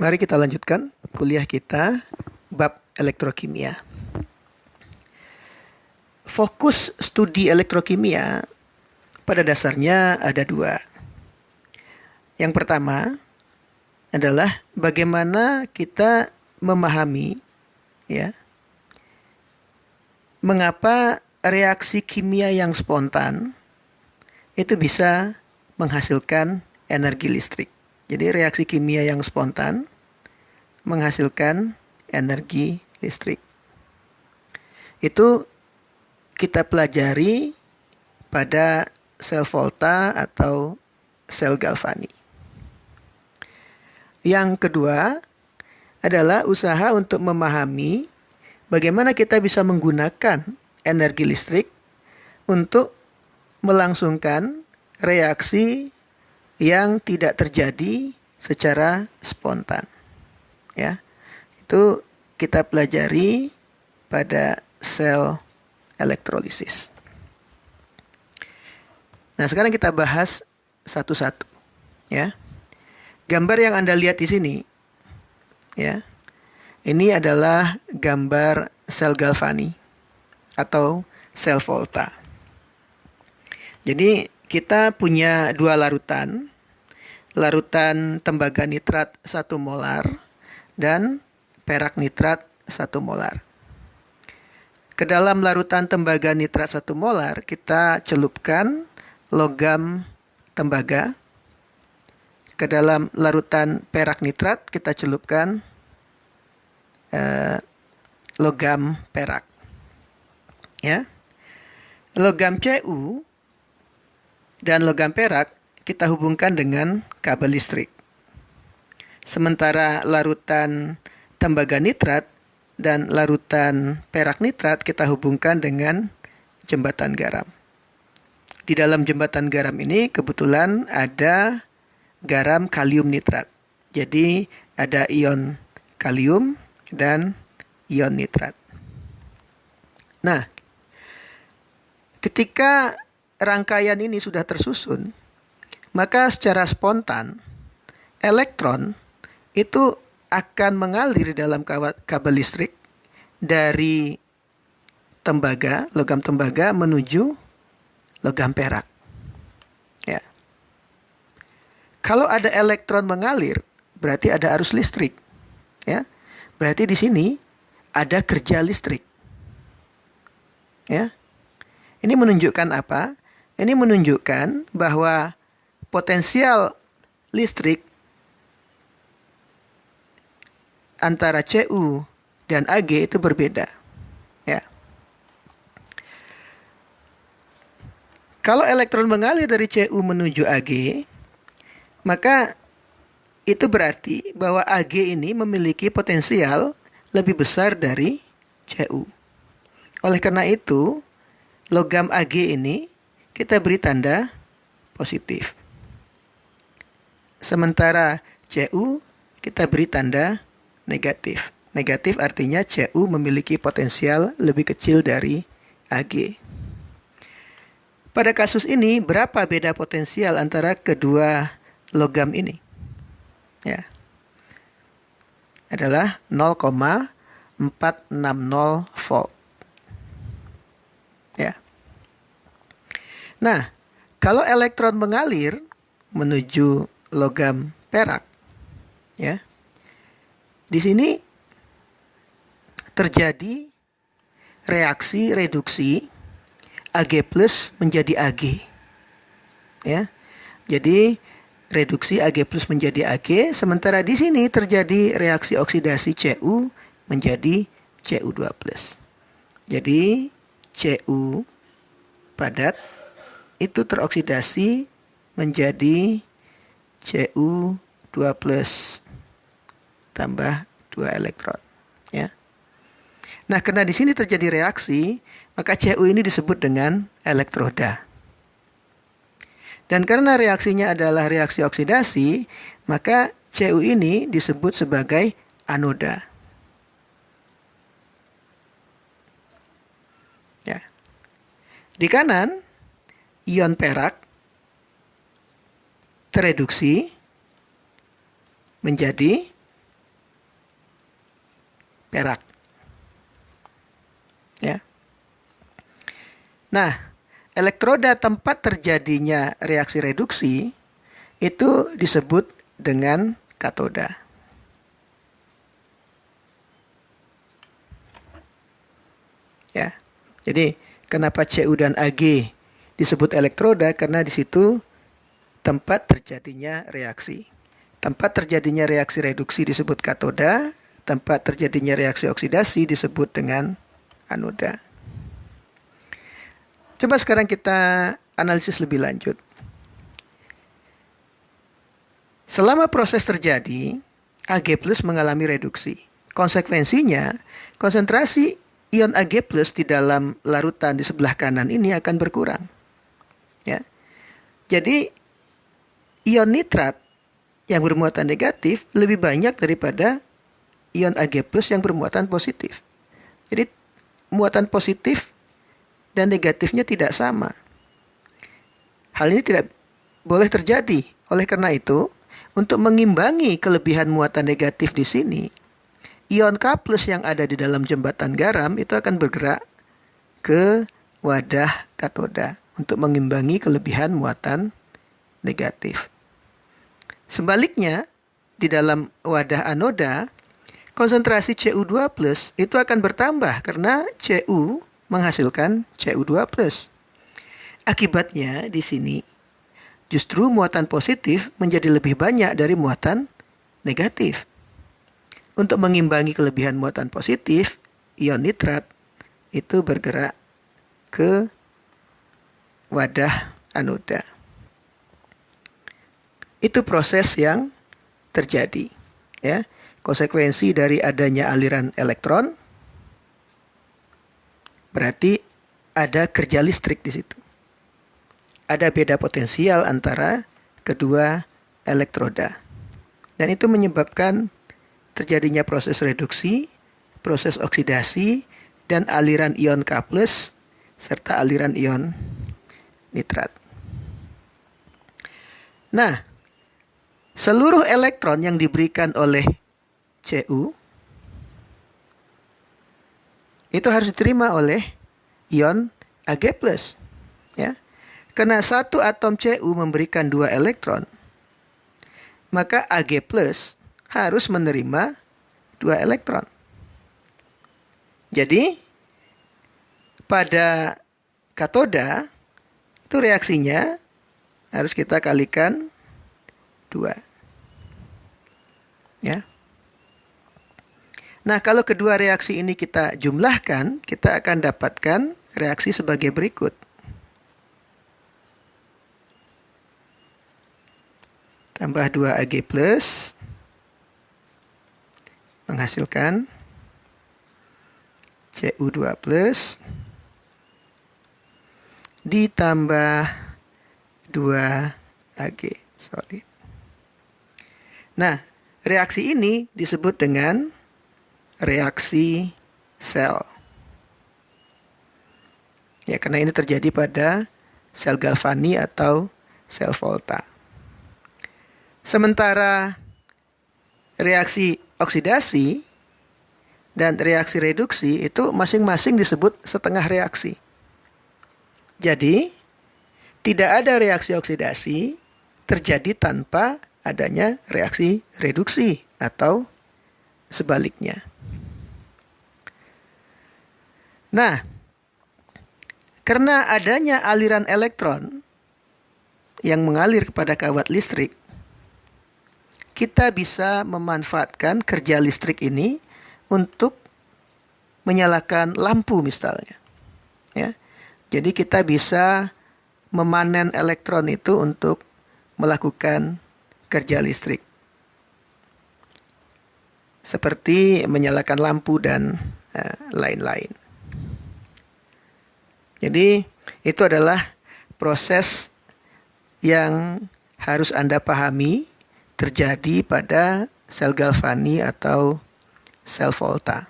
Mari kita lanjutkan kuliah kita bab elektrokimia. Fokus studi elektrokimia pada dasarnya ada dua. Yang pertama adalah bagaimana kita memahami mengapa reaksi kimia yang spontan itu bisa menghasilkan energi listrik. Jadi reaksi kimia yang spontan menghasilkan energi listrik. Itu kita pelajari pada sel Volta atau sel Galvani. Yang kedua adalah usaha untuk memahami bagaimana kita bisa menggunakan energi listrik untuk melangsungkan reaksi yang tidak terjadi secara spontan. Ya. Itu kita pelajari pada sel elektrolisis. Nah, sekarang kita bahas satu-satu, ya. Gambar yang Anda lihat di sini, ya. Ini adalah gambar sel Galvani atau sel Volta. Jadi kita punya dua larutan tembaga nitrat 1 molar dan perak nitrat 1 molar. Ke dalam larutan tembaga nitrat 1 molar kita celupkan logam tembaga. Ke dalam larutan perak nitrat kita celupkan logam perak. Ya. Logam Cu dan logam perak kita hubungkan dengan kabel listrik. Sementara larutan tembaga nitrat dan larutan perak nitrat kita hubungkan dengan jembatan garam. Di dalam jembatan garam ini kebetulan ada garam kalium nitrat. Jadi ada ion kalium dan ion nitrat. Nah, ketika rangkaian ini sudah tersusun, maka secara spontan elektron itu akan mengalir dalam kabel listrik dari tembaga, logam tembaga menuju logam perak. Ya. Kalau ada elektron mengalir, berarti ada arus listrik. Ya. Berarti di sini ada kerja listrik. Ya. Ini menunjukkan apa? Ini menunjukkan bahwa potensial listrik antara Cu dan Ag itu berbeda. Ya. Kalau elektron mengalir dari Cu menuju Ag, maka itu berarti bahwa Ag ini memiliki potensial lebih besar dari Cu. Oleh karena itu, logam Ag ini kita beri tanda positif. Sementara Cu kita beri tanda negatif. Negatif artinya Cu memiliki potensial lebih kecil dari Ag. Pada kasus ini berapa beda potensial antara kedua logam ini? Ya. Adalah 0,460 volt. Ya. Nah, kalau elektron mengalir menuju logam perak, ya, di sini terjadi reaksi reduksi Ag plus menjadi Ag, ya. Jadi reduksi Ag plus menjadi Ag, sementara di sini terjadi reaksi oksidasi Cu menjadi Cu2 plus. Jadi Cu padat itu teroksidasi menjadi Cu2 plus tambah 2 elektron. Ya. Nah, karena di sini terjadi reaksi, maka Cu ini disebut dengan elektroda. Dan karena reaksinya adalah reaksi oksidasi, maka Cu ini disebut sebagai anoda. Ya. Di kanan, ion perak tereduksi menjadi perak. Ya. Nah, elektroda tempat terjadinya reaksi reduksi itu disebut dengan katoda. Ya. Jadi, kenapa Cu dan Ag disebut elektroda? Karena di situ tempat terjadinya reaksi. Tempat terjadinya reaksi reduksi disebut katoda, tempat terjadinya reaksi oksidasi disebut dengan anoda. Coba sekarang kita analisis lebih lanjut. Selama proses terjadi, Ag+ mengalami reduksi. Konsekuensinya, konsentrasi ion Ag+ di dalam larutan di sebelah kanan ini akan berkurang. Ya. Jadi, ion nitrat yang bermuatan negatif lebih banyak daripada ion Ag+ yang bermuatan positif. Jadi, muatan positif dan negatifnya tidak sama. Hal ini tidak boleh terjadi. Oleh karena itu, untuk mengimbangi kelebihan muatan negatif di sini, ion K+ yang ada di dalam jembatan garam itu akan bergerak ke wadah katoda untuk mengimbangi kelebihan muatan negatif. Sebaliknya, di dalam wadah anoda, konsentrasi Cu2+ itu akan bertambah karena Cu menghasilkan Cu2+. Akibatnya di sini justru muatan positif menjadi lebih banyak dari muatan negatif. Untuk mengimbangi kelebihan muatan positif, ion nitrat itu bergerak ke wadah anoda. Itu proses yang terjadi. Ya, konsekuensi dari adanya aliran elektron berarti ada kerja listrik di situ. Ada beda potensial antara kedua elektroda. Dan itu menyebabkan terjadinya proses reduksi, proses oksidasi, dan aliran ion K+, serta aliran ion nitrat. Nah, seluruh elektron yang diberikan oleh Cu itu harus diterima oleh ion Ag+. Ya. Karena satu atom Cu memberikan 2 elektron, maka Ag+ harus menerima 2 elektron. Jadi, pada katoda, itu reaksinya harus kita kalikan 2. Ya. Nah, kalau kedua reaksi ini kita jumlahkan, kita akan dapatkan reaksi sebagai berikut. Tambah 2 Ag+ menghasilkan Cu2+ ditambah 2 Ag solid. Nah, reaksi ini disebut dengan reaksi sel. Ya, karena ini terjadi pada sel Galvani atau sel Volta. Sementara reaksi oksidasi dan reaksi reduksi itu masing-masing disebut setengah reaksi. Jadi, tidak ada reaksi oksidasi terjadi tanpa adanya reaksi reduksi atau sebaliknya. Nah, karena adanya aliran elektron yang mengalir kepada kawat listrik, kita bisa memanfaatkan kerja listrik ini untuk menyalakan lampu misalnya. Ya. Jadi kita bisa memanen elektron itu untuk melakukan kerja listrik. Seperti menyalakan lampu dan lain-lain. Jadi itu adalah proses yang harus Anda pahami terjadi pada sel Galvani atau sel Volta.